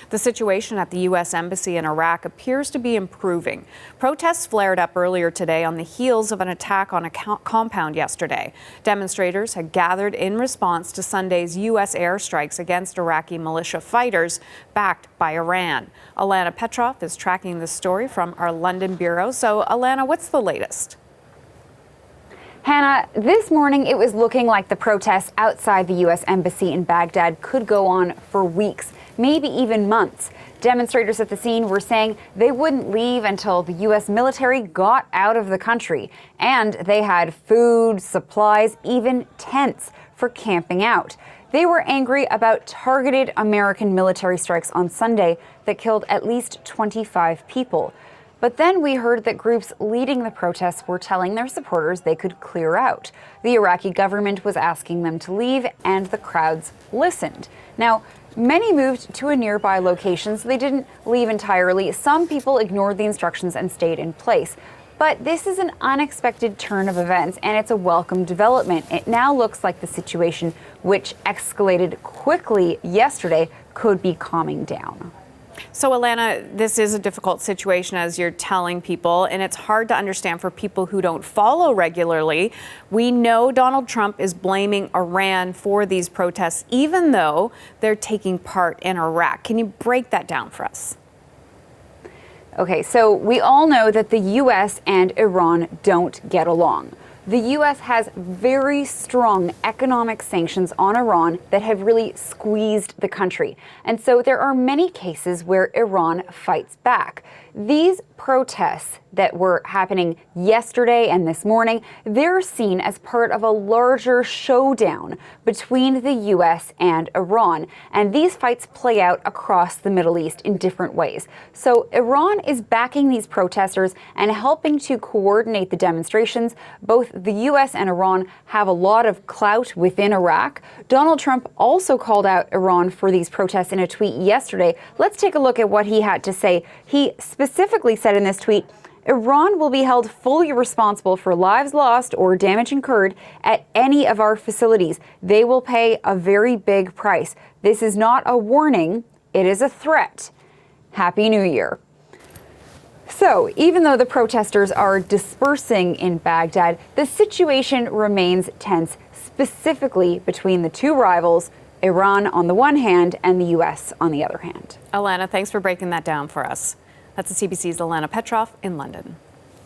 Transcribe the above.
The situation at the U.S. Embassy in Iraq appears to be improving. Protests flared up earlier today on the heels of an attack on a compound yesterday. Demonstrators had gathered in response to Sunday's U.S. airstrikes against Iraqi militia fighters backed by Iran. Alana Petrov is tracking this story from our London bureau. So, Alana, what's the latest? Hannah, this morning it was looking like the protests outside the U.S. Embassy in Baghdad could go on for weeks, maybe even months. Demonstrators at the scene were saying they wouldn't leave until the U.S. military got out of the country. And they had food, supplies, even tents for camping out. They were angry about targeted American military strikes on Sunday that killed at least 25 people. But then we heard that groups leading the protests were telling their supporters they could clear out. The Iraqi government was asking them to leave, and the crowds listened. Now, many moved to a nearby location, so they didn't leave entirely. Some people ignored the instructions and stayed in place. But this is an unexpected turn of events, and it's a welcome development. It now looks like the situation, which escalated quickly yesterday, could be calming down. So, Alana, this is a difficult situation, as you're telling people, and it's hard to understand for people who don't follow regularly. We know Donald Trump is blaming Iran for these protests, even though they're taking part in Iraq. Can you break that down for us? Okay, so we all know that the U.S. and Iran don't get along. The U.S. has very strong economic sanctions on Iran that have really squeezed the country. And so there are many cases where Iran fights back. These protests that were happening yesterday and this morning, they're seen as part of a larger showdown between the U.S. and Iran. And these fights play out across the Middle East in different ways. So Iran is backing these protesters and helping to coordinate the demonstrations. Both the U.S. and Iran have a lot of clout within Iraq. Donald Trump also called out Iran for these protests in a tweet yesterday. Let's take a look at what he had to say. He specifically said in this tweet, Iran will be held fully responsible for lives lost or damage incurred at any of our facilities. They will pay a very big price. This is not a warning, it is a threat. Happy New Year. So, even though the protesters are dispersing in Baghdad, the situation remains tense, specifically between the two rivals, Iran on the one hand and the U.S. on the other hand. Alana, thanks for breaking that down for us. That's the CBC's Alana Petrov in London.